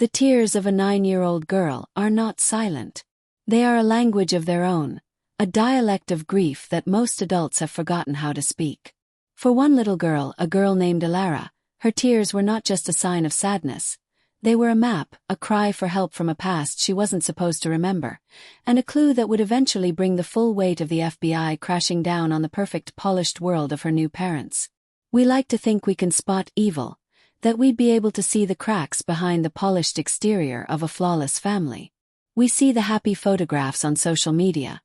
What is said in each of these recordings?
The tears of a 9-year-old girl are not silent. They are a language of their own, a dialect of grief that most adults have forgotten how to speak. For one little girl, a girl named Elara, her tears were not just a sign of sadness. They were a map, a cry for help from a past she wasn't supposed to remember, and a clue that would eventually bring the full weight of the FBI crashing down on the perfect polished world of her new parents. We like to think we can spot evil, that we'd be able to see the cracks behind the polished exterior of a flawless family. We see the happy photographs on social media,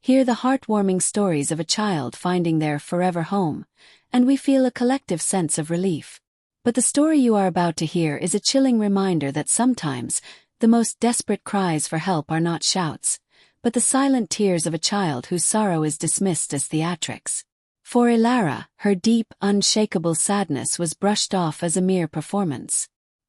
hear the heartwarming stories of a child finding their forever home, and we feel a collective sense of relief. But the story you are about to hear is a chilling reminder that sometimes the most desperate cries for help are not shouts, but the silent tears of a child whose sorrow is dismissed as theatrics. For Elara, her deep, unshakable sadness was brushed off as a mere performance.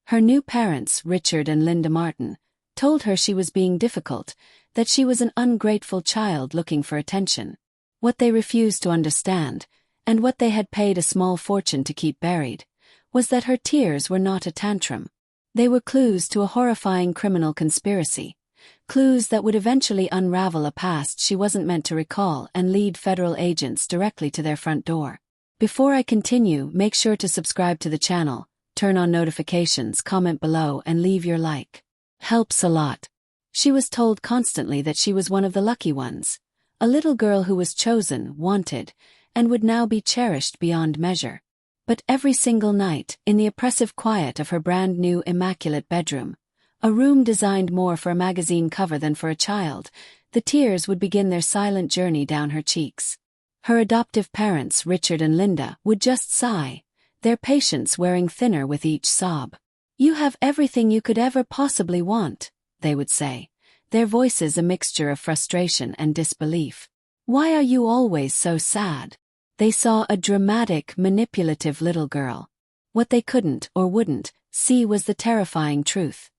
Her new parents, Richard and Linda Martin, told her she was being difficult, that she was an ungrateful child looking for attention. What they refused to understand, and what they had paid a small fortune to keep buried, was that her tears were not a tantrum. They were clues to a horrifying criminal conspiracy, clues that would eventually unravel a past she wasn't meant to recall and lead federal agents directly to their front door. Before I continue, make sure to subscribe to the channel, turn on notifications, comment below, and leave your like. Helps a lot. She was told constantly that she was one of the lucky ones, a little girl who was chosen, wanted, and would now be cherished beyond measure. But every single night, in the oppressive quiet of her brand-new immaculate bedroom, a room designed more for a magazine cover than for a child, the tears would begin their silent journey down her cheeks. Her adoptive parents, Richard and Linda, would just sigh, their patience wearing thinner with each sob. "You have everything you could ever possibly want," they would say, their voices a mixture of frustration and disbelief. "Why are you always so sad?" They saw a dramatic, manipulative little girl. What they couldn't, or wouldn't, see was the terrifying truth.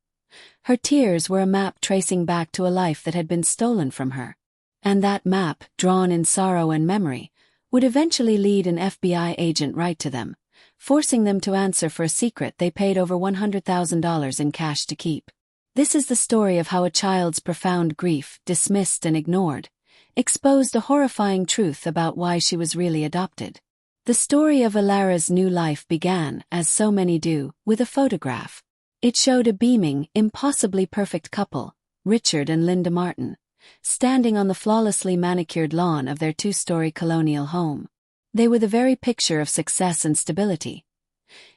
Her tears were a map tracing back to a life that had been stolen from her. And that map, drawn in sorrow and memory, would eventually lead an FBI agent right to them, forcing them to answer for a secret they paid over $100,000 in cash to keep. This is the story of how a child's profound grief, dismissed and ignored, exposed a horrifying truth about why she was really adopted. The story of Elara's new life began, as so many do, with a photograph. It showed a beaming, impossibly perfect couple, Richard and Linda Martin, standing on the flawlessly manicured lawn of their 2-story colonial home. They were the very picture of success and stability.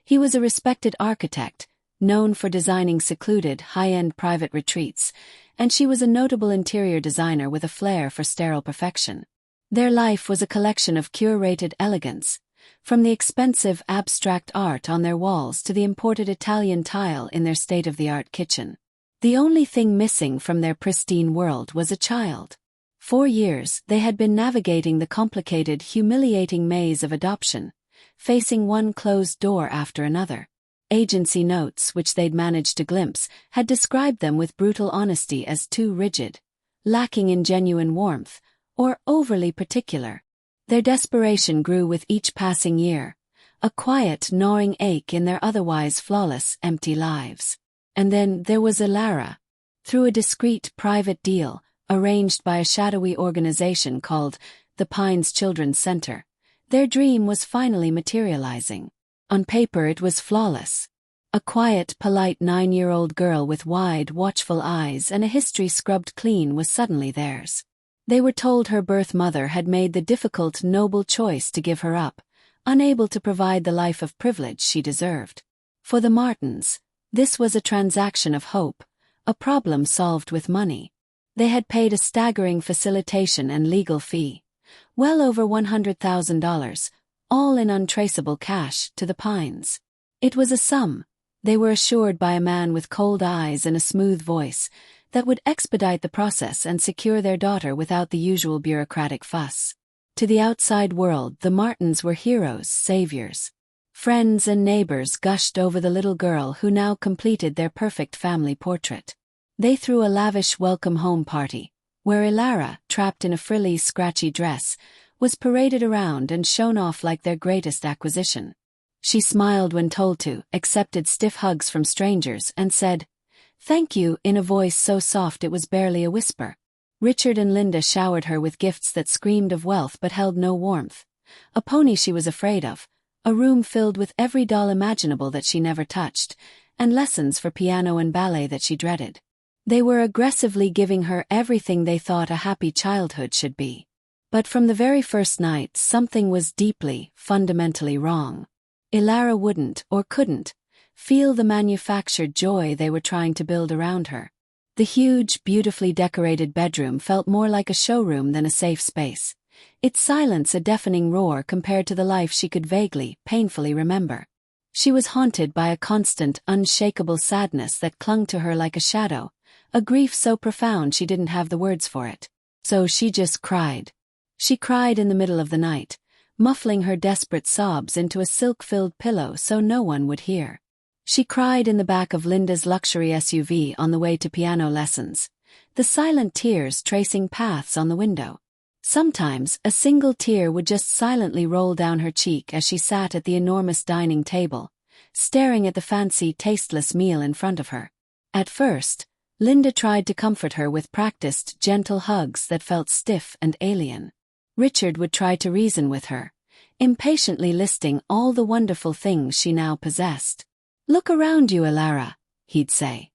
He was a respected architect, known for designing secluded, high-end private retreats, and she was a notable interior designer with a flair for sterile perfection. Their life was a collection of curated elegance, from the expensive abstract art on their walls to the imported Italian tile in their state-of-the-art kitchen. The only thing missing from their pristine world was a child. For years, they had been navigating the complicated, humiliating maze of adoption, facing one closed door after another. Agency notes, which they'd managed to glimpse, had described them with brutal honesty as too rigid, lacking in genuine warmth, or overly particular. Their desperation grew with each passing year, a quiet, gnawing ache in their otherwise flawless, empty lives. And then there was Elara. Through a discreet, private deal, arranged by a shadowy organization called the Pines Children's Center, their dream was finally materializing. On paper it was flawless. A quiet, polite 9-year-old girl with wide, watchful eyes and a history scrubbed clean was suddenly theirs. They were told her birth mother had made the difficult, noble choice to give her up, unable to provide the life of privilege she deserved. For the Martins, this was a transaction of hope, a problem solved with money. They had paid a staggering facilitation and legal fee, well over $100,000, all in untraceable cash, to the Pines. It was a sum, they were assured by a man with cold eyes and a smooth voice, that would expedite the process and secure their daughter without the usual bureaucratic fuss. To the outside world, the Martins were heroes, saviors. Friends and neighbors gushed over the little girl who now completed their perfect family portrait. They threw a lavish welcome home party, where Elara, trapped in a frilly, scratchy dress, was paraded around and shown off like their greatest acquisition. She smiled when told to, accepted stiff hugs from strangers, and said, "Thank you," in a voice so soft it was barely a whisper. Richard and Linda showered her with gifts that screamed of wealth but held no warmth. A pony she was afraid of, a room filled with every doll imaginable that she never touched, and lessons for piano and ballet that she dreaded. They were aggressively giving her everything they thought a happy childhood should be. But from the very first night, something was deeply, fundamentally wrong. Elara wouldn't, or couldn't, feel the manufactured joy they were trying to build around her. The huge, beautifully decorated bedroom felt more like a showroom than a safe space, its silence a deafening roar compared to the life she could vaguely, painfully remember. She was haunted by a constant, unshakable sadness that clung to her like a shadow, a grief so profound she didn't have the words for it. So she just cried. She cried in the middle of the night, muffling her desperate sobs into a silk-filled pillow so no one would hear. She cried in the back of Linda's luxury SUV on the way to piano lessons, the silent tears tracing paths on the window. Sometimes, a single tear would just silently roll down her cheek as she sat at the enormous dining table, staring at the fancy, tasteless meal in front of her. At first, Linda tried to comfort her with practiced, gentle hugs that felt stiff and alien. Richard would try to reason with her, impatiently listing all the wonderful things she now possessed. "Look around you, Elara," he'd say,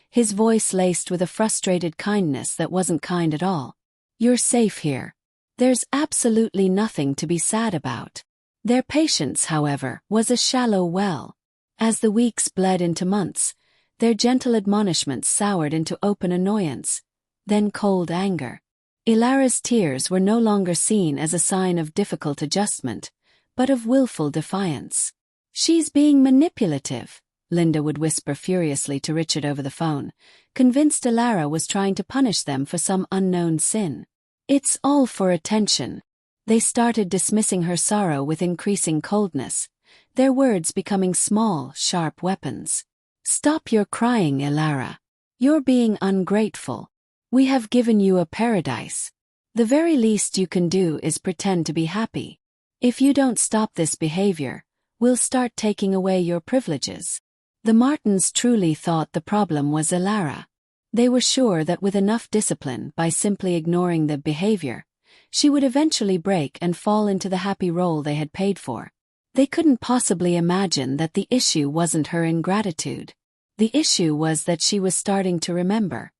his voice laced with a frustrated kindness that wasn't kind at all. "You're safe here. There's absolutely nothing to be sad about." Their patience, however, was a shallow well. As the weeks bled into months, their gentle admonishments soured into open annoyance, then cold anger. Elara's tears were no longer seen as a sign of difficult adjustment, but of willful defiance. "She's being manipulative," Linda would whisper furiously to Richard over the phone, convinced Elara was trying to punish them for some unknown sin. "It's all for attention." They started dismissing her sorrow with increasing coldness, their words becoming small, sharp weapons. "Stop your crying, Elara. You're being ungrateful. We have given you a paradise. The very least you can do is pretend to be happy. If you don't stop this behavior, we'll start taking away your privileges." The Martins truly thought the problem was Elara. They were sure that with enough discipline, by simply ignoring the behavior, she would eventually break and fall into the happy role they had paid for. They couldn't possibly imagine that the issue wasn't her ingratitude. The issue was that she was starting to remember.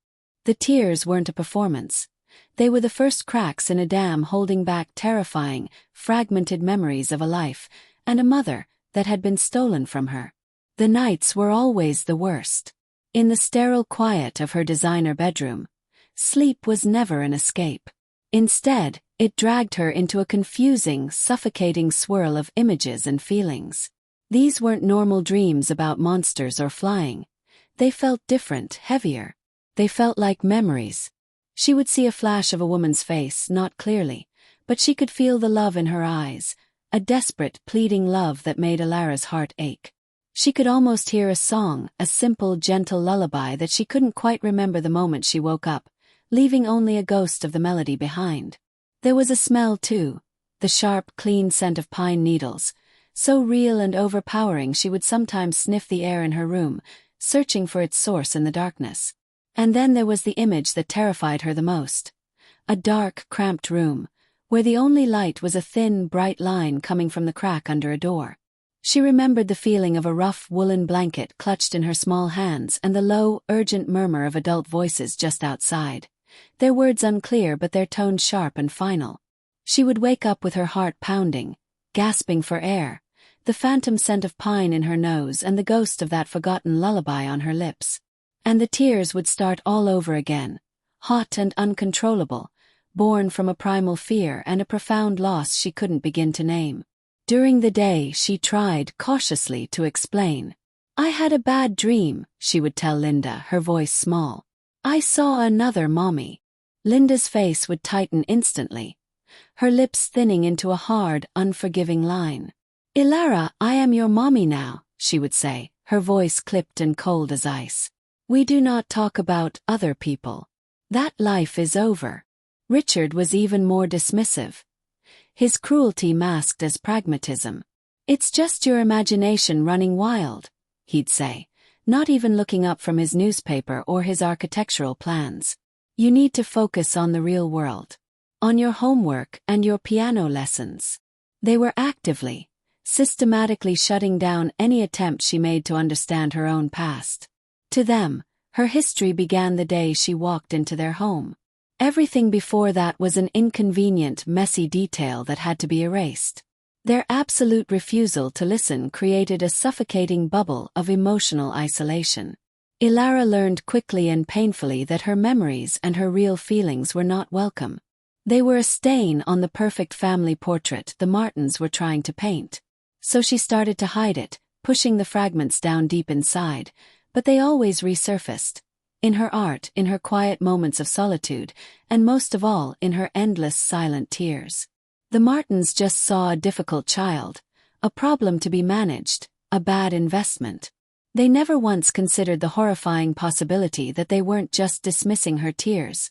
The tears weren't a performance. They were the first cracks in a dam holding back terrifying, fragmented memories of a life, and a mother, that had been stolen from her. The nights were always the worst. In the sterile quiet of her designer bedroom, sleep was never an escape. Instead, it dragged her into a confusing, suffocating swirl of images and feelings. These weren't normal dreams about monsters or flying. They felt different, heavier. They felt like memories. She would see a flash of a woman's face, not clearly, but she could feel the love in her eyes, a desperate, pleading love that made Elara's heart ache. She could almost hear a song, a simple, gentle lullaby that she couldn't quite remember the moment she woke up, leaving only a ghost of the melody behind. There was a smell too, the sharp, clean scent of pine needles, so real and overpowering she would sometimes sniff the air in her room, searching for its source in the darkness. And then there was the image that terrified her the most. A dark, cramped room, where the only light was a thin, bright line coming from the crack under a door. She remembered the feeling of a rough woolen blanket clutched in her small hands and the low, urgent murmur of adult voices just outside, their words unclear but their tone sharp and final. She would wake up with her heart pounding, gasping for air, the phantom scent of pine in her nose and the ghost of that forgotten lullaby on her lips. And the tears would start all over again, hot and uncontrollable, born from a primal fear and a profound loss she couldn't begin to name. During the day she tried, cautiously, to explain. "I had a bad dream," she would tell Linda, her voice small. "I saw another mommy." Linda's face would tighten instantly, her lips thinning into a hard, unforgiving line. "Elara, I am your mommy now," she would say, her voice clipped and cold as ice. "We do not talk about other people. That life is over." Richard was even more dismissive, his cruelty masked as pragmatism. "It's just your imagination running wild," he'd say, not even looking up from his newspaper or his architectural plans. You need to focus on the real world. On your homework and your piano lessons. They were actively, systematically shutting down any attempt she made to understand her own past. To them, her history began the day she walked into their home. Everything before that was an inconvenient, messy detail that had to be erased. Their absolute refusal to listen created a suffocating bubble of emotional isolation. Elara learned quickly and painfully that her memories and her real feelings were not welcome. They were a stain on the perfect family portrait the Martins were trying to paint. So she started to hide it, pushing the fragments down deep inside, but they always resurfaced. In her art, in her quiet moments of solitude, and most of all in her endless silent tears. The Martins just saw a difficult child, a problem to be managed, a bad investment. They never once considered the horrifying possibility that they weren't just dismissing her tears.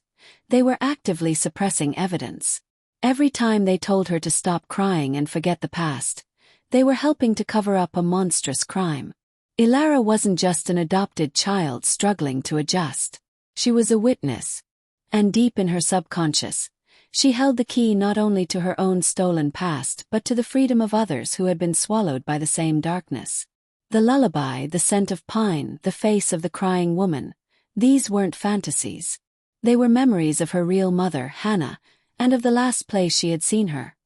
They were actively suppressing evidence. Every time they told her to stop crying and forget the past, they were helping to cover up a monstrous crime. Elara wasn't just an adopted child struggling to adjust. She was a witness. And deep in her subconscious, she held the key not only to her own stolen past but to the freedom of others who had been swallowed by the same darkness. The lullaby, the scent of pine, the face of the crying woman, these weren't fantasies. They were memories of her real mother, Hannah, and of the last place she had seen her.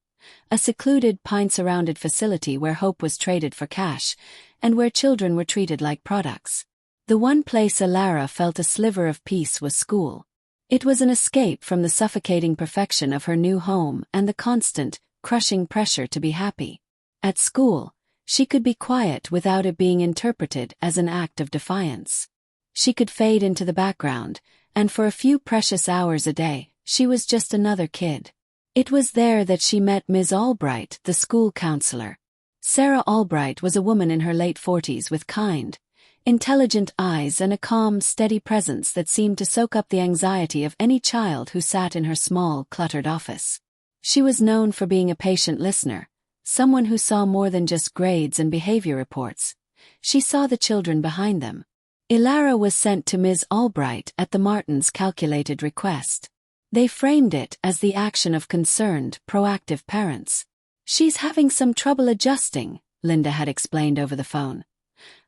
A secluded, pine-surrounded facility where hope was traded for cash, and where children were treated like products. The one place Elara felt a sliver of peace was school. It was an escape from the suffocating perfection of her new home and the constant, crushing pressure to be happy. At school, she could be quiet without it being interpreted as an act of defiance. She could fade into the background, and for a few precious hours a day, she was just another kid. It was there that she met Ms. Albright, the school counselor. Sarah Albright was a woman in her late 40s with kind, intelligent eyes and a calm, steady presence that seemed to soak up the anxiety of any child who sat in her small, cluttered office. She was known for being a patient listener, someone who saw more than just grades and behavior reports. She saw the children behind them. Elara was sent to Ms. Albright at the Martins' calculated request. They framed it as the action of concerned, proactive parents. "She's having some trouble adjusting," Linda had explained over the phone.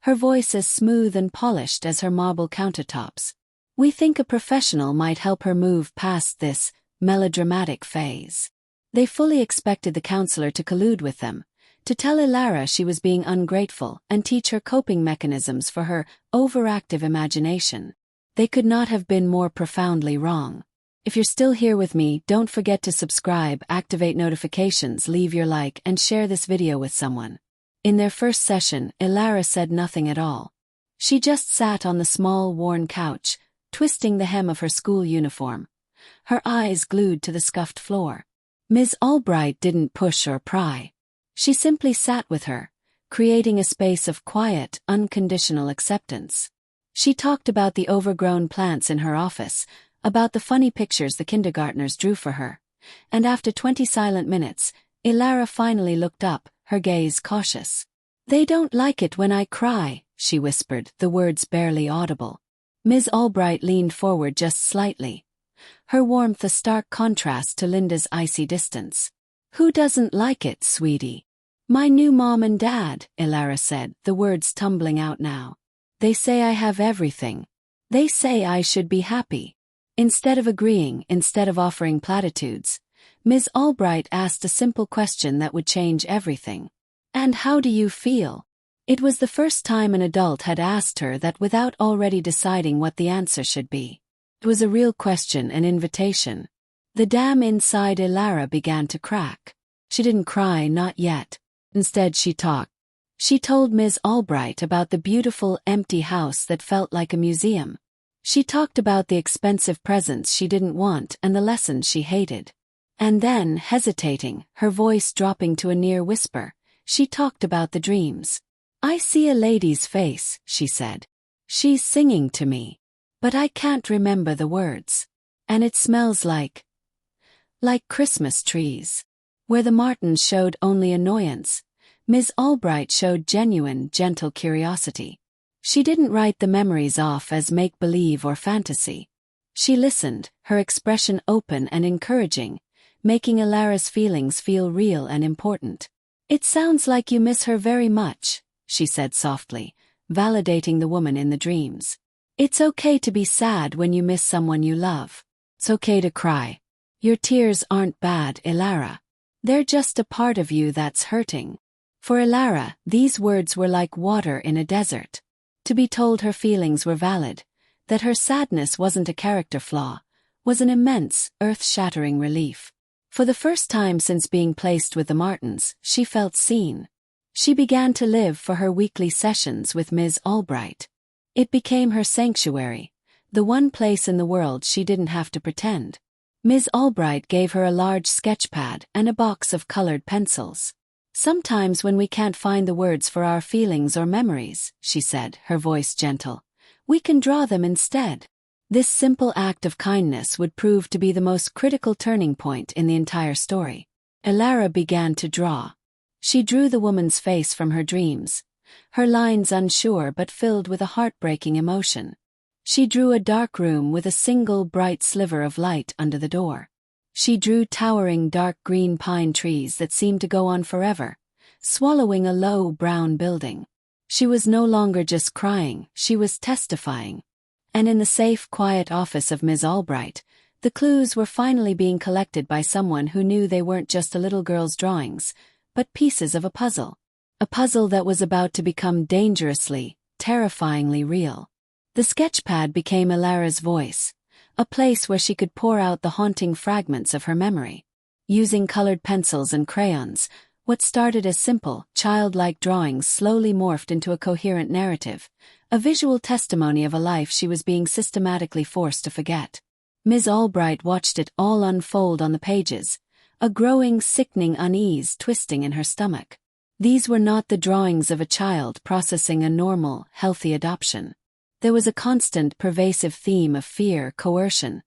Her voice as smooth and polished as her marble countertops. "We think a professional might help her move past this melodramatic phase." They fully expected the counselor to collude with them, to tell Elara she was being ungrateful and teach her coping mechanisms for her overactive imagination. They could not have been more profoundly wrong. If you're still here with me, don't forget to subscribe, activate notifications, leave your like, and share this video with someone. In their first session, Elara said nothing at all. She just sat on the small, worn couch, twisting the hem of her school uniform, her eyes glued to the scuffed floor. Ms. Albright didn't push or pry. She simply sat with her, creating a space of quiet, unconditional acceptance. She talked about the overgrown plants in her office, about the funny pictures the kindergartners drew for her, and after 20 silent minutes, Elara finally looked up, her gaze cautious. "They don't like it when I cry," she whispered, the words barely audible. Ms. Albright leaned forward just slightly, her warmth a stark contrast to Linda's icy distance. "Who doesn't like it, sweetie?" "My new mom and dad," Elara said, the words tumbling out now. "They say I have everything. They say I should be happy." Instead of agreeing, instead of offering platitudes, Ms. Albright asked a simple question that would change everything. "And how do you feel?" It was the first time an adult had asked her that without already deciding what the answer should be. It was a real question, an invitation. The dam inside Elara began to crack. She didn't cry, not yet. Instead she talked. She told Ms. Albright about the beautiful, empty house that felt like a museum. She talked about the expensive presents she didn't want and the lessons she hated. And then, hesitating, her voice dropping to a near whisper, she talked about the dreams. "I see a lady's face," she said. "She's singing to me. But I can't remember the words. And it smells like Christmas trees." Where the Martins showed only annoyance, Ms. Albright showed genuine, gentle curiosity. She didn't write the memories off as make-believe or fantasy. She listened, her expression open and encouraging, making Elara's feelings feel real and important. "It sounds like you miss her very much," she said softly, validating the woman in the dreams. "It's okay to be sad when you miss someone you love. It's okay to cry. Your tears aren't bad, Elara. They're just a part of you that's hurting." For Elara, these words were like water in a desert. To be told her feelings were valid, that her sadness wasn't a character flaw, was an immense, earth-shattering relief. For the first time since being placed with the Martins, she felt seen. She began to live for her weekly sessions with Ms. Albright. It became her sanctuary, the one place in the world she didn't have to pretend. Ms. Albright gave her a large sketchpad and a box of colored pencils. "Sometimes when we can't find the words for our feelings or memories," she said, her voice gentle, "we can draw them instead." This simple act of kindness would prove to be the most critical turning point in the entire story. Elara began to draw. She drew the woman's face from her dreams, her lines unsure but filled with a heartbreaking emotion. She drew a dark room with a single bright sliver of light under the door. She drew towering dark green pine trees that seemed to go on forever, swallowing a low brown building. She was no longer just crying, she was testifying. And in the safe, quiet office of Ms. Albright, the clues were finally being collected by someone who knew they weren't just a little girl's drawings, but pieces of a puzzle. A puzzle that was about to become dangerously, terrifyingly real. The sketchpad became Elara's voice, a place where she could pour out the haunting fragments of her memory. Using colored pencils and crayons, what started as simple, childlike drawings slowly morphed into a coherent narrative, a visual testimony of a life she was being systematically forced to forget. Ms. Albright watched it all unfold on the pages, a growing, sickening unease twisting in her stomach. These were not the drawings of a child processing a normal, healthy adoption. There was a constant, pervasive theme of fear, coercion,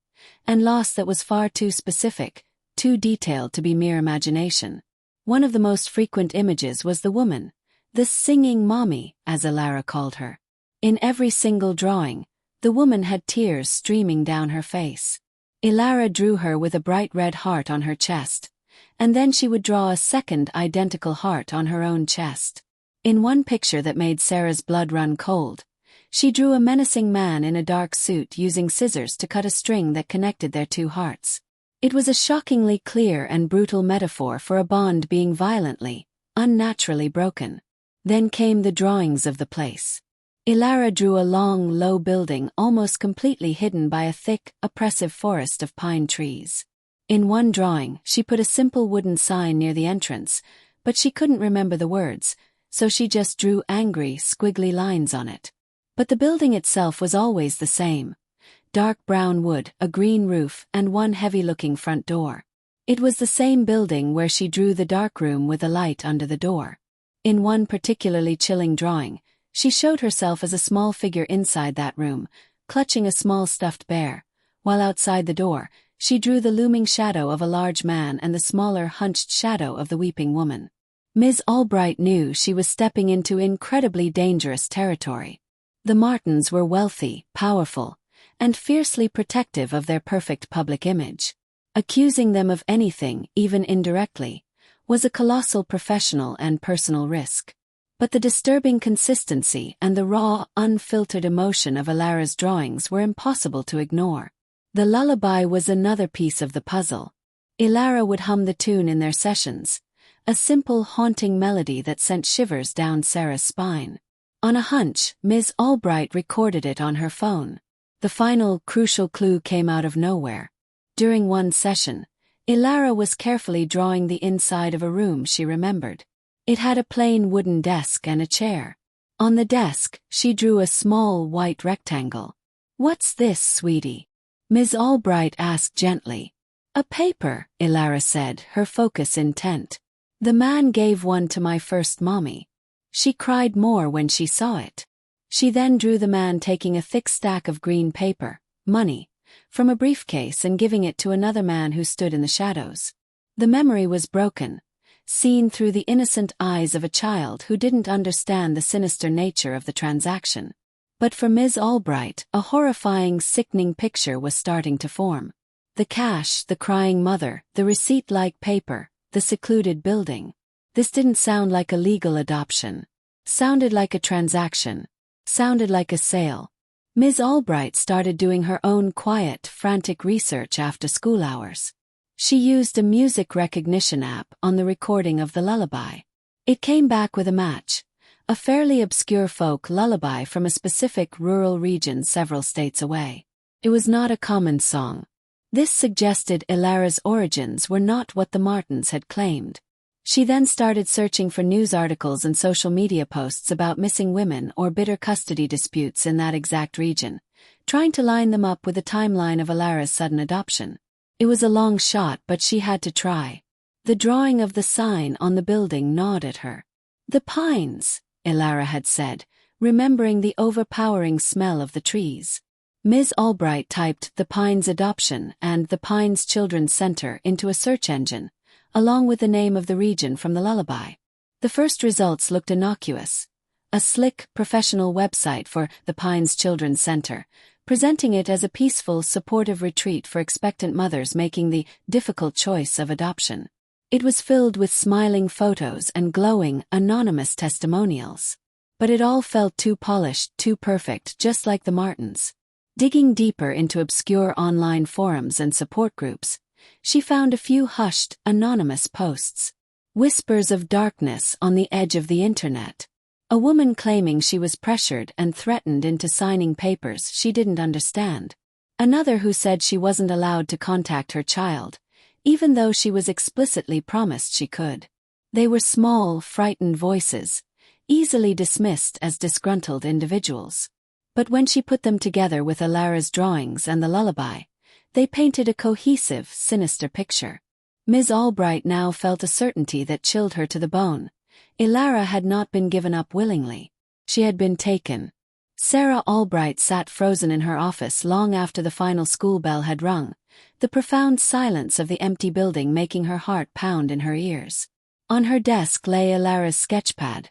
and loss that was far too specific, too detailed to be mere imagination. One of the most frequent images was the woman, the singing mommy, as Elara called her. In every single drawing, the woman had tears streaming down her face. Elara drew her with a bright red heart on her chest, and then she would draw a second identical heart on her own chest. In one picture that made Sarah's blood run cold, she drew a menacing man in a dark suit using scissors to cut a string that connected their two hearts. It was a shockingly clear and brutal metaphor for a bond being violently, unnaturally broken. Then came the drawings of the place. Elara drew a long, low building almost completely hidden by a thick, oppressive forest of pine trees. In one drawing, she put a simple wooden sign near the entrance, but she couldn't remember the words, so she just drew angry, squiggly lines on it. But the building itself was always the same. Dark brown wood, a green roof, and one heavy-looking front door. It was the same building where she drew the dark room with a light under the door. In one particularly chilling drawing, she showed herself as a small figure inside that room, clutching a small stuffed bear, while outside the door, she drew the looming shadow of a large man and the smaller, hunched shadow of the weeping woman. Ms. Albright knew she was stepping into incredibly dangerous territory. The Martins were wealthy, powerful, and fiercely protective of their perfect public image. Accusing them of anything, even indirectly, was a colossal professional and personal risk. But the disturbing consistency and the raw, unfiltered emotion of Elara's drawings were impossible to ignore. The lullaby was another piece of the puzzle. Elara would hum the tune in their sessions, a simple, haunting melody that sent shivers down Sarah's spine. On a hunch, Ms. Albright recorded it on her phone. The final, crucial clue came out of nowhere. During one session, Elara was carefully drawing the inside of a room she remembered. It had a plain wooden desk and a chair. On the desk, she drew a small white rectangle. "What's this, sweetie?" Ms. Albright asked gently. "A paper," Elara said, her focus intent. "The man gave one to my first mommy. She cried more when she saw it." She then drew the man taking a thick stack of green paper, money, from a briefcase and giving it to another man who stood in the shadows. The memory was broken, seen through the innocent eyes of a child who didn't understand the sinister nature of the transaction. But for Ms. Albright, a horrifying, sickening picture was starting to form. The cash, the crying mother, the receipt-like paper, the secluded building. This didn't sound like a legal adoption. Sounded like a transaction. Sounded like a sale. Ms. Albright started doing her own quiet, frantic research after school hours. She used a music recognition app on the recording of the lullaby. It came back with a match. A fairly obscure folk lullaby from a specific rural region several states away. It was not a common song. This suggested Elara's origins were not what the Martins had claimed. She then started searching for news articles and social media posts about missing women or bitter custody disputes in that exact region, trying to line them up with the timeline of Elara's sudden adoption. It was a long shot, but she had to try. The drawing of the sign on the building gnawed at her. "The pines," Elara had said, remembering the overpowering smell of the trees. Ms. Albright typed "The Pines Adoption" and "The Pines Children's Center" into a search engine, along with the name of the region from the lullaby. The first results looked innocuous. A slick, professional website for the Pines Children's Center, presenting it as a peaceful, supportive retreat for expectant mothers making the difficult choice of adoption. It was filled with smiling photos and glowing, anonymous testimonials. But it all felt too polished, too perfect, just like the Martins. Digging deeper into obscure online forums and support groups, she found a few hushed, anonymous posts. Whispers of darkness on the edge of the internet. A woman claiming she was pressured and threatened into signing papers she didn't understand. Another who said she wasn't allowed to contact her child, even though she was explicitly promised she could. They were small, frightened voices, easily dismissed as disgruntled individuals. But when she put them together with Elara's drawings and the lullaby, they painted a cohesive, sinister picture. Ms. Albright now felt a certainty that chilled her to the bone. Elara had not been given up willingly. She had been taken. Sarah Albright sat frozen in her office long after the final school bell had rung, the profound silence of the empty building making her heart pound in her ears. On her desk lay Elara's sketchpad,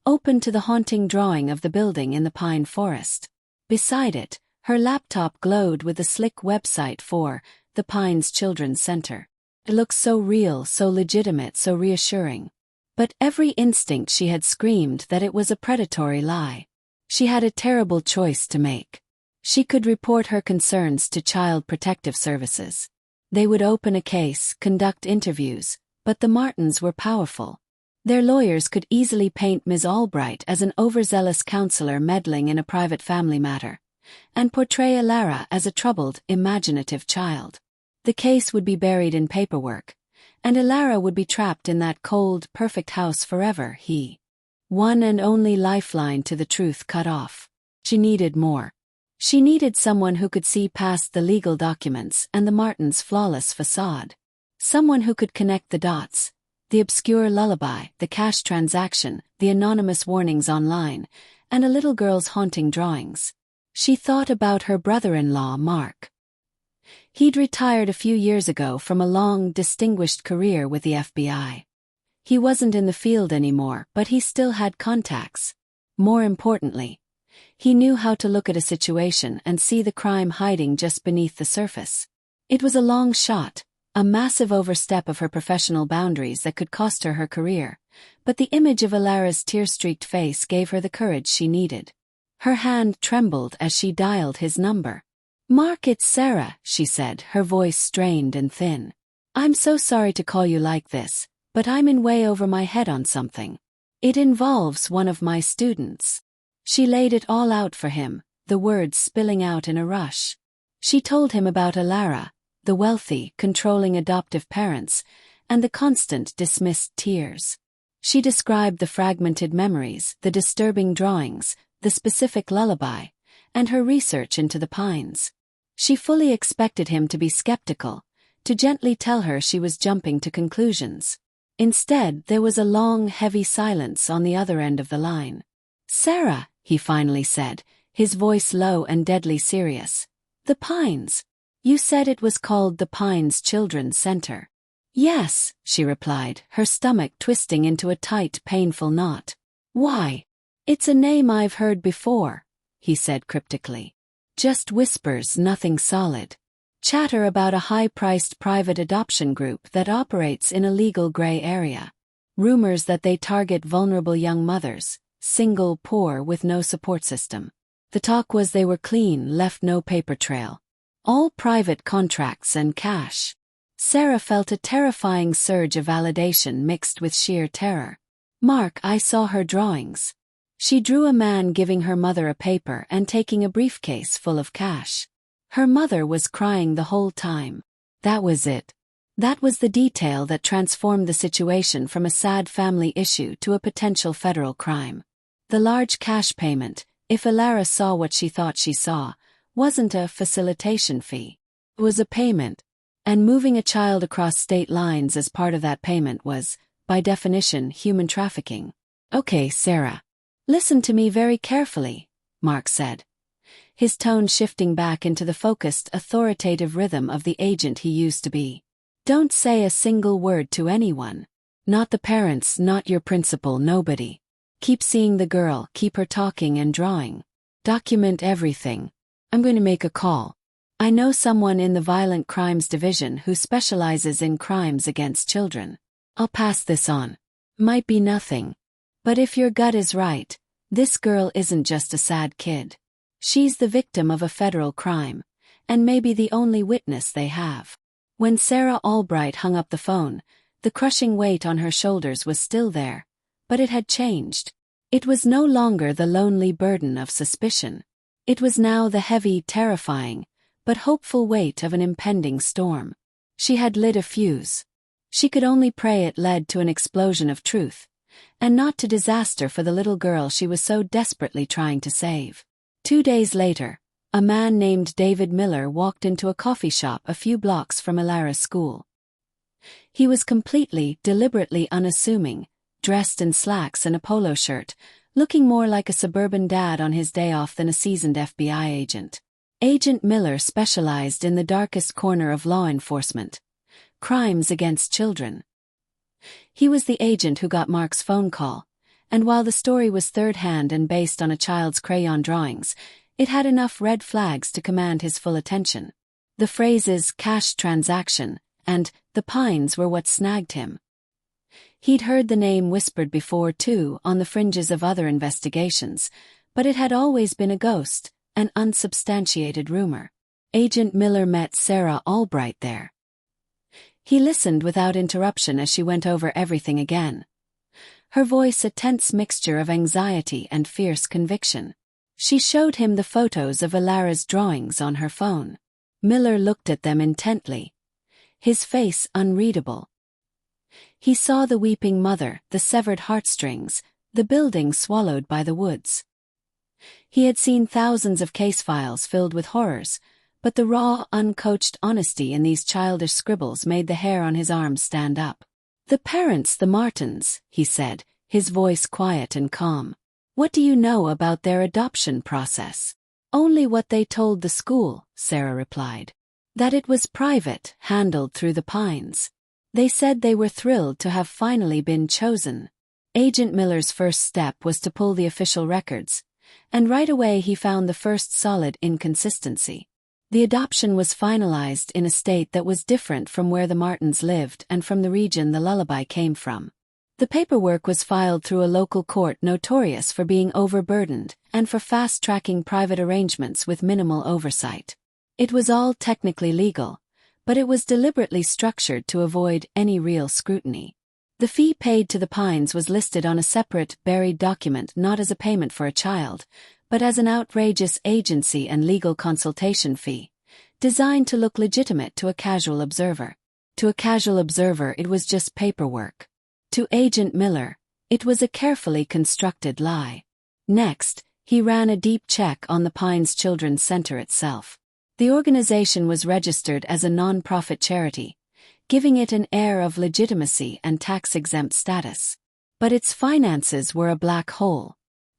open to the haunting drawing of the building in the pine forest. Beside it, her laptop glowed with the slick website for the Pines Children's Center. It looked so real, so legitimate, so reassuring. But every instinct she had screamed that it was a predatory lie. She had a terrible choice to make. She could report her concerns to Child Protective Services. They would open a case, conduct interviews, but the Martins were powerful. Their lawyers could easily paint Ms. Albright as an overzealous counselor meddling in a private family matter, and portray Elara as a troubled, imaginative child. The case would be buried in paperwork, and Elara would be trapped in that cold, perfect house forever. One and only lifeline to the truth cut off. She needed more. She needed someone who could see past the legal documents and the Martins' flawless facade. Someone who could connect the dots. The obscure lullaby, the cash transaction, the anonymous warnings online, and a little girl's haunting drawings. She thought about her brother-in-law, Mark. He'd retired a few years ago from a long, distinguished career with the FBI. He wasn't in the field anymore, but he still had contacts. More importantly, he knew how to look at a situation and see the crime hiding just beneath the surface. It was a long shot, a massive overstep of her professional boundaries that could cost her her career, but the image of Elara's tear-streaked face gave her the courage she needed. Her hand trembled as she dialed his number. "Mark, it's Sarah," she said, her voice strained and thin. "I'm so sorry to call you like this, but I'm in way over my head on something. It involves one of my students." She laid it all out for him, the words spilling out in a rush. She told him about Elara, the wealthy, controlling adoptive parents, and the constant dismissed tears. She described the fragmented memories, the disturbing drawings, the specific lullaby, and her research into the pines. She fully expected him to be skeptical, to gently tell her she was jumping to conclusions. Instead, there was a long, heavy silence on the other end of the line. "Sarah," he finally said, his voice low and deadly serious. "The Pines. You said it was called the Pines Children's Center." "Yes," she replied, her stomach twisting into a tight, painful knot. "Why?" "It's a name I've heard before," he said cryptically. Just whispers, nothing solid. Chatter about a high-priced private adoption group that operates in a legal gray area. Rumors that they target vulnerable young mothers, single, poor, with no support system. The talk was they were clean, left no paper trail. All private contracts and cash. Sarah felt a terrifying surge of validation mixed with sheer terror. Mark, I saw her drawings. She drew a man giving her mother a paper and taking a briefcase full of cash. Her mother was crying the whole time. That was it. That was the detail that transformed the situation from a sad family issue to a potential federal crime. The large cash payment, if Elara saw what she thought she saw, wasn't a facilitation fee. It was a payment. And moving a child across state lines as part of that payment was, by definition, human trafficking. Okay, Sarah. Listen to me very carefully, Mark said, his tone shifting back into the focused, authoritative rhythm of the agent he used to be. Don't say a single word to anyone. Not the parents, not your principal, nobody. Keep seeing the girl, keep her talking and drawing. Document everything. I'm going to make a call. I know someone in the Violent Crimes Division who specializes in crimes against children. I'll pass this on. Might be nothing. But if your gut is right, this girl isn't just a sad kid. She's the victim of a federal crime, and maybe the only witness they have. When Sarah Albright hung up the phone, the crushing weight on her shoulders was still there, but it had changed. It was no longer the lonely burden of suspicion. It was now the heavy, terrifying, but hopeful weight of an impending storm. She had lit a fuse. She could only pray it led to an explosion of truth, and not to disaster for the little girl she was so desperately trying to save. 2 days later, a man named David Miller walked into a coffee shop a few blocks from Elara's school. He was completely, deliberately unassuming, dressed in slacks and a polo shirt, looking more like a suburban dad on his day off than a seasoned FBI agent. Agent Miller specialized in the darkest corner of law enforcement: crimes against children. He was the agent who got Mark's phone call, and while the story was third-hand and based on a child's crayon drawings, it had enough red flags to command his full attention. The phrases "cash transaction" and "the Pines" were what snagged him. He'd heard the name whispered before too, on the fringes of other investigations, but it had always been a ghost, an unsubstantiated rumor. Agent Miller met Sarah Albright there. He listened without interruption as she went over everything again. Her voice a tense mixture of anxiety and fierce conviction. She showed him the photos of Elara's drawings on her phone. Miller looked at them intently, his face unreadable. He saw the weeping mother, the severed heartstrings, the building swallowed by the woods. He had seen thousands of case files filled with horrors, but the raw, uncoached honesty in these childish scribbles made the hair on his arms stand up. "The parents, the Martins," he said, his voice quiet and calm. "What do you know about their adoption process?" "Only what they told the school," Sarah replied. "That it was private, handled through the Pines. They said they were thrilled to have finally been chosen." Agent Miller's first step was to pull the official records, and right away he found the first solid inconsistency. The adoption was finalized in a state that was different from where the Martins lived and from the region the lullaby came from. The paperwork was filed through a local court notorious for being overburdened and for fast-tracking private arrangements with minimal oversight. It was all technically legal, but it was deliberately structured to avoid any real scrutiny. The fee paid to the Pines was listed on a separate, buried document not as a payment for a child, but as an outrageous agency and legal consultation fee, designed to look legitimate to a casual observer. To a casual observer it was just paperwork. To Agent Miller, it was a carefully constructed lie. Next, he ran a deep check on the Pines Children's Center itself. The organization was registered as a non-profit charity, giving it an air of legitimacy and tax-exempt status. But its finances were a black hole.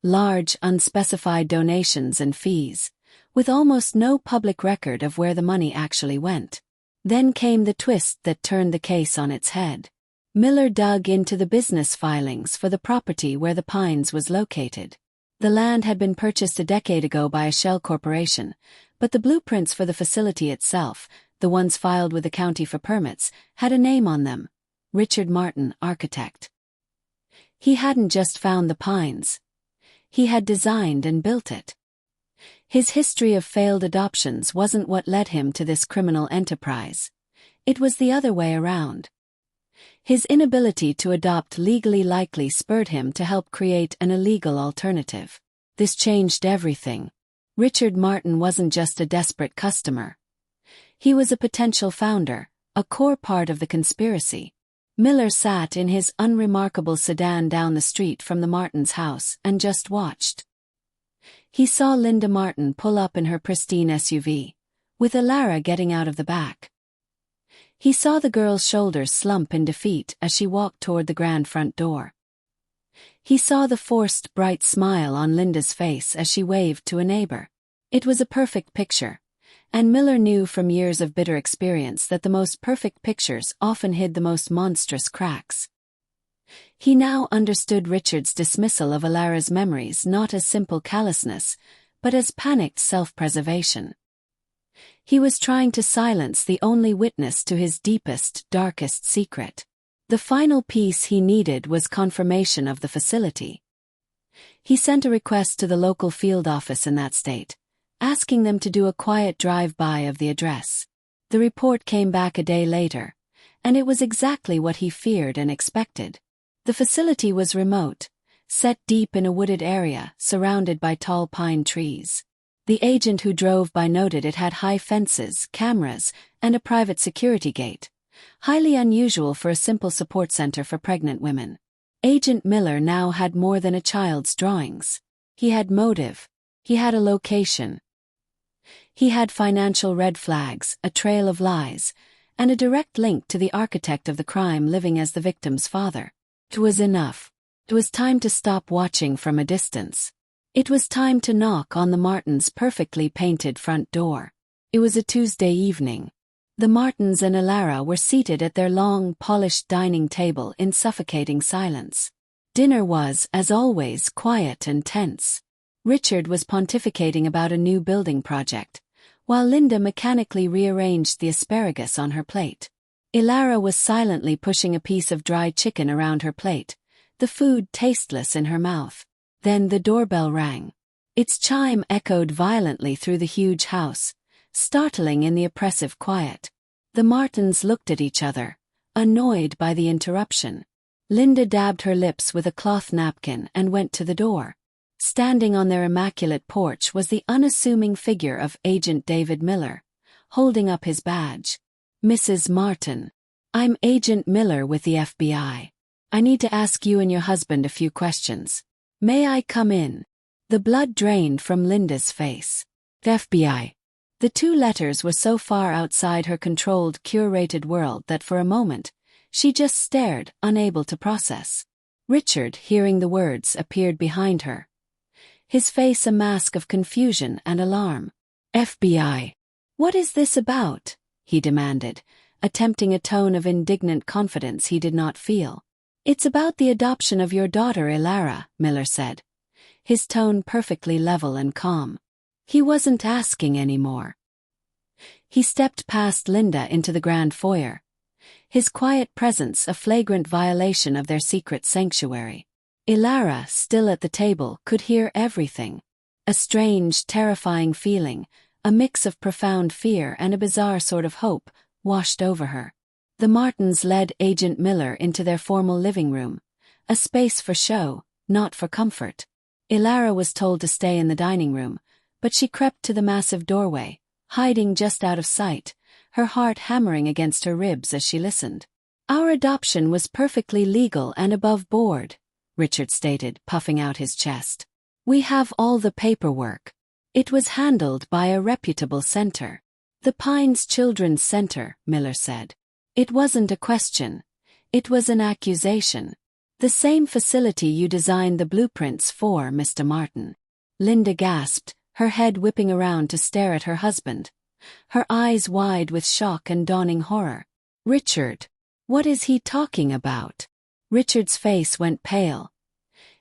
Large, unspecified donations and fees, with almost no public record of where the money actually went. Then came the twist that turned the case on its head. Miller dug into the business filings for the property where the Pines was located. The land had been purchased a decade ago by a shell corporation, but the blueprints for the facility itself, the ones filed with the county for permits, had a name on them: Richard Martin, architect. He hadn't just found the pines. He had designed and built it. His history of failed adoptions wasn't what led him to this criminal enterprise. It was the other way around. His inability to adopt legally likely spurred him to help create an illegal alternative. This changed everything. Richard Martin wasn't just a desperate customer. He was a potential founder, a core part of the conspiracy. Miller sat in his unremarkable sedan down the street from the Martins' house and just watched. He saw Linda Martin pull up in her pristine SUV, with Elara getting out of the back. He saw the girl's shoulders slump in defeat as she walked toward the grand front door. He saw the forced, bright smile on Linda's face as she waved to a neighbor. It was a perfect picture, and Miller knew from years of bitter experience that the most perfect pictures often hid the most monstrous cracks. He now understood Richard's dismissal of Elara's memories not as simple callousness, but as panicked self-preservation. He was trying to silence the only witness to his deepest, darkest secret. The final piece he needed was confirmation of the facility. He sent a request to the local field office in that state, asking them to do a quiet drive-by of the address. The report came back a day later, and it was exactly what he feared and expected. The facility was remote, set deep in a wooded area surrounded by tall pine trees. The agent who drove by noted it had high fences, cameras, and a private security gate, highly unusual for a simple support center for pregnant women. Agent Miller now had more than a child's drawings. He had motive. He had a location. He had financial red flags, a trail of lies, and a direct link to the architect of the crime living as the victim's father. It was enough. It was time to stop watching from a distance. It was time to knock on the Martins' perfectly painted front door. It was a Tuesday evening. The Martins and Elara were seated at their long, polished dining table in suffocating silence. Dinner was, as always, quiet and tense. Richard was pontificating about a new building project, while Linda mechanically rearranged the asparagus on her plate. Elara was silently pushing a piece of dry chicken around her plate, the food tasteless in her mouth. Then the doorbell rang. Its chime echoed violently through the huge house, startling in the oppressive quiet. The Martins looked at each other, annoyed by the interruption. Linda dabbed her lips with a cloth napkin and went to the door. Standing on their immaculate porch was the unassuming figure of Agent David Miller, holding up his badge. "Mrs. Martin, I'm Agent Miller with the FBI. I need to ask you and your husband a few questions. May I come in?" The blood drained from Linda's face. FBI. The two letters were so far outside her controlled, curated world that for a moment, she just stared, unable to process. Richard, hearing the words, appeared behind her. His face a mask of confusion and alarm. "FBI. What is this about?" he demanded, attempting a tone of indignant confidence he did not feel. "It's about the adoption of your daughter Elara," Miller said, his tone perfectly level and calm. He wasn't asking anymore. He stepped past Linda into the grand foyer, his quiet presence a flagrant violation of their secret sanctuary. Elara, still at the table, could hear everything. A strange, terrifying feeling, a mix of profound fear and a bizarre sort of hope, washed over her. The Martins led Agent Miller into their formal living room, a space for show, not for comfort. Elara was told to stay in the dining room, but she crept to the massive doorway, hiding just out of sight, her heart hammering against her ribs as she listened. "Our adoption was perfectly legal and above board," Richard stated, puffing out his chest. "We have all the paperwork. It was handled by a reputable center. The Pines Children's Center," Miller said. "It wasn't a question. It was an accusation. The same facility you designed the blueprints for, Mr. Martin." Linda gasped, her head whipping around to stare at her husband, her eyes wide with shock and dawning horror. "Richard, what is he talking about?" Richard's face went pale.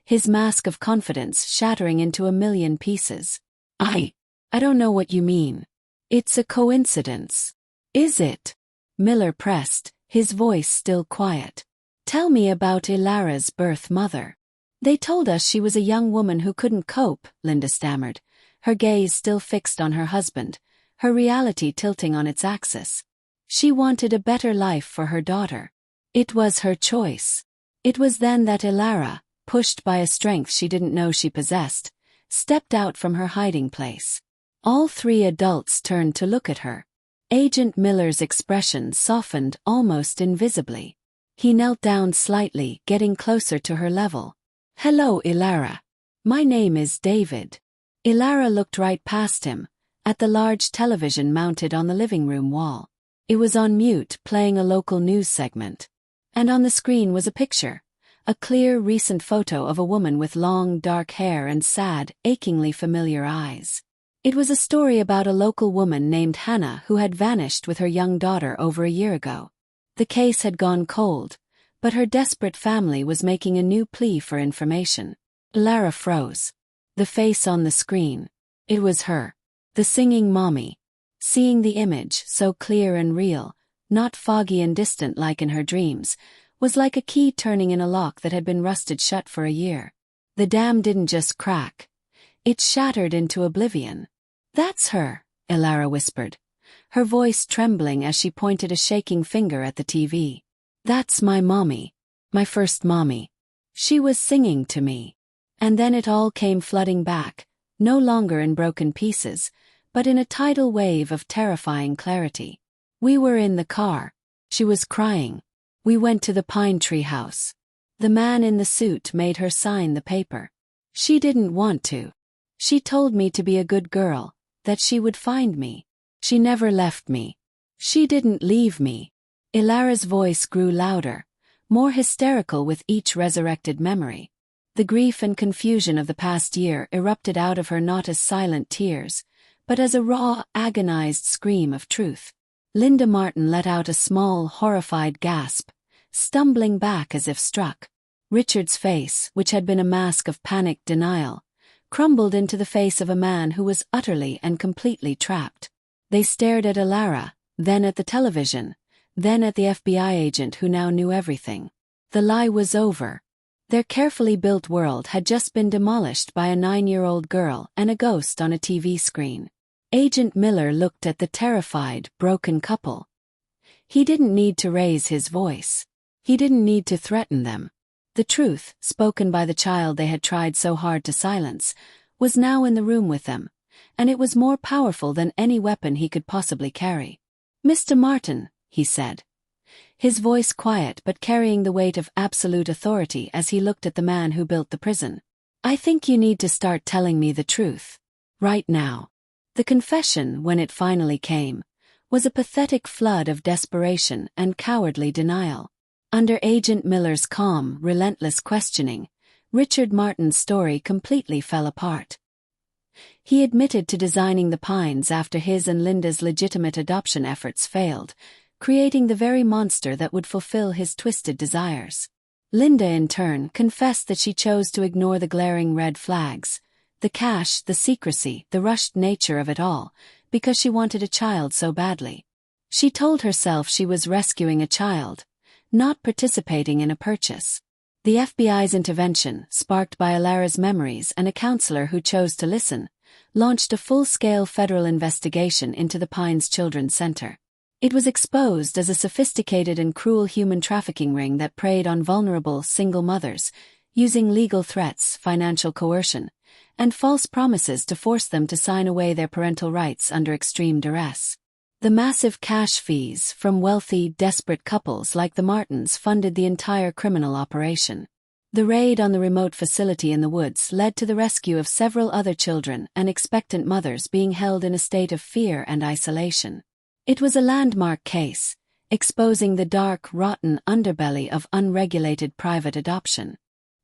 his mask of confidence shattering into a million pieces. I don't know what you mean. It's a coincidence. Is it? Miller pressed, his voice still quiet. Tell me about Elara's birth mother. They told us she was a young woman who couldn't cope, Linda stammered, her gaze still fixed on her husband, her reality tilting on its axis. She wanted a better life for her daughter. It was her choice. It was then that Elara, pushed by a strength she didn't know she possessed, stepped out from her hiding place. All three adults turned to look at her. Agent Miller's expression softened almost invisibly. He knelt down slightly, getting closer to her level. Hello, Elara. My name is David. Elara looked right past him, at the large television mounted on the living room wall. It was on mute, playing a local news segment. And on the screen was a picture, a clear, recent photo of a woman with long, dark hair and sad, achingly familiar eyes. It was a story about a local woman named Hannah who had vanished with her young daughter over a year ago. The case had gone cold, but her desperate family was making a new plea for information. Elara froze. The face on the screen. It was her. The singing mommy. Seeing the image, so clear and real, not foggy and distant like in her dreams, was like a key turning in a lock that had been rusted shut for a year. The dam didn't just crack. It shattered into oblivion. That's her, Elara whispered, her voice trembling as she pointed a shaking finger at the TV. That's my mommy. My first mommy. She was singing to me. And then it all came flooding back, no longer in broken pieces, but in a tidal wave of terrifying clarity. We were in the car. She was crying. We went to the pine tree house. The man in the suit made her sign the paper. She didn't want to. She told me to be a good girl, that she would find me. She never left me. She didn't leave me. Elara's voice grew louder, more hysterical with each resurrected memory. The grief and confusion of the past year erupted out of her not as silent tears, but as a raw, agonized scream of truth. Linda Martin let out a small, horrified gasp, stumbling back as if struck. Richard's face, which had been a mask of panicked denial, crumbled into the face of a man who was utterly and completely trapped. They stared at Elara, then at the television, then at the FBI agent who now knew everything. The lie was over. Their carefully built world had just been demolished by a 9-year-old girl and a ghost on a TV screen. Agent Miller looked at the terrified, broken couple. He didn't need to raise his voice. He didn't need to threaten them. The truth, spoken by the child they had tried so hard to silence, was now in the room with them, and it was more powerful than any weapon he could possibly carry. Mr. Martin, he said, his voice quiet but carrying the weight of absolute authority as he looked at the man who built the prison. I think you need to start telling me the truth. Right now. The confession, when it finally came, was a pathetic flood of desperation and cowardly denial. Under Agent Miller's calm, relentless questioning, Richard Martin's story completely fell apart. He admitted to designing the Pines after his and Linda's legitimate adoption efforts failed, creating the very monster that would fulfill his twisted desires. Linda, in turn, confessed that she chose to ignore the glaring red flags, the cash, the secrecy, the rushed nature of it all, because she wanted a child so badly. She told herself she was rescuing a child, not participating in a purchase. The FBI's intervention, sparked by Elara's memories and a counselor who chose to listen, launched a full-scale federal investigation into the Pines Children's Center. It was exposed as a sophisticated and cruel human trafficking ring that preyed on vulnerable, single mothers, using legal threats, financial coercion, and false promises to force them to sign away their parental rights under extreme duress. The massive cash fees from wealthy, desperate couples like the Martins funded the entire criminal operation. The raid on the remote facility in the woods led to the rescue of several other children and expectant mothers being held in a state of fear and isolation. It was a landmark case, exposing the dark, rotten underbelly of unregulated private adoption.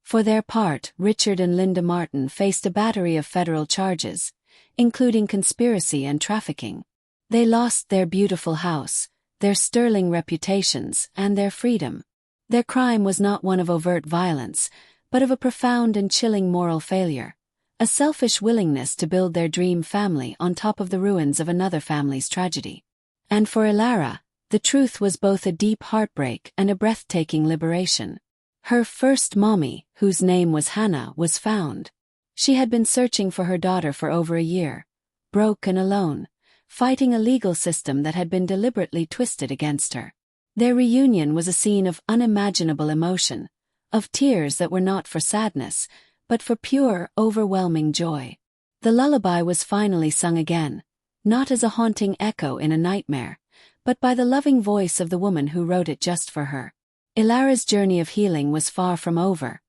For their part, Richard and Linda Martin faced a battery of federal charges, including conspiracy and trafficking. They lost their beautiful house, their sterling reputations, and their freedom. Their crime was not one of overt violence, but of a profound and chilling moral failure, a selfish willingness to build their dream family on top of the ruins of another family's tragedy. And for Elara, the truth was both a deep heartbreak and a breathtaking liberation. Her first mommy, whose name was Hannah, was found. She had been searching for her daughter for over a year, broke and alone, fighting a legal system that had been deliberately twisted against her. Their reunion was a scene of unimaginable emotion, of tears that were not for sadness, but for pure, overwhelming joy. The lullaby was finally sung again, not as a haunting echo in a nightmare, but by the loving voice of the woman who wrote it just for her. Elara's journey of healing was far from over.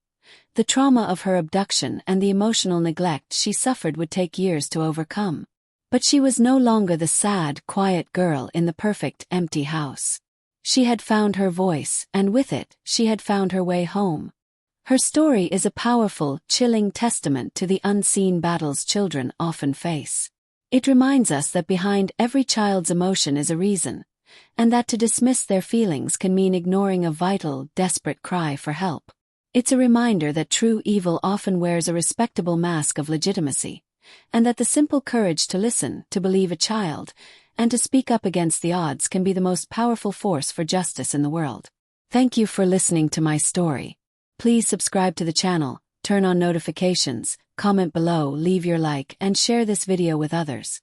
The trauma of her abduction and the emotional neglect she suffered would take years to overcome. But she was no longer the sad, quiet girl in the perfect, empty house. She had found her voice, and with it, she had found her way home. Her story is a powerful, chilling testament to the unseen battles children often face. It reminds us that behind every child's emotion is a reason, and that to dismiss their feelings can mean ignoring a vital, desperate cry for help. It's a reminder that true evil often wears a respectable mask of legitimacy, and that the simple courage to listen, to believe a child, and to speak up against the odds can be the most powerful force for justice in the world. Thank you for listening to my story. Please subscribe to the channel, turn on notifications, comment below, leave your like, and share this video with others.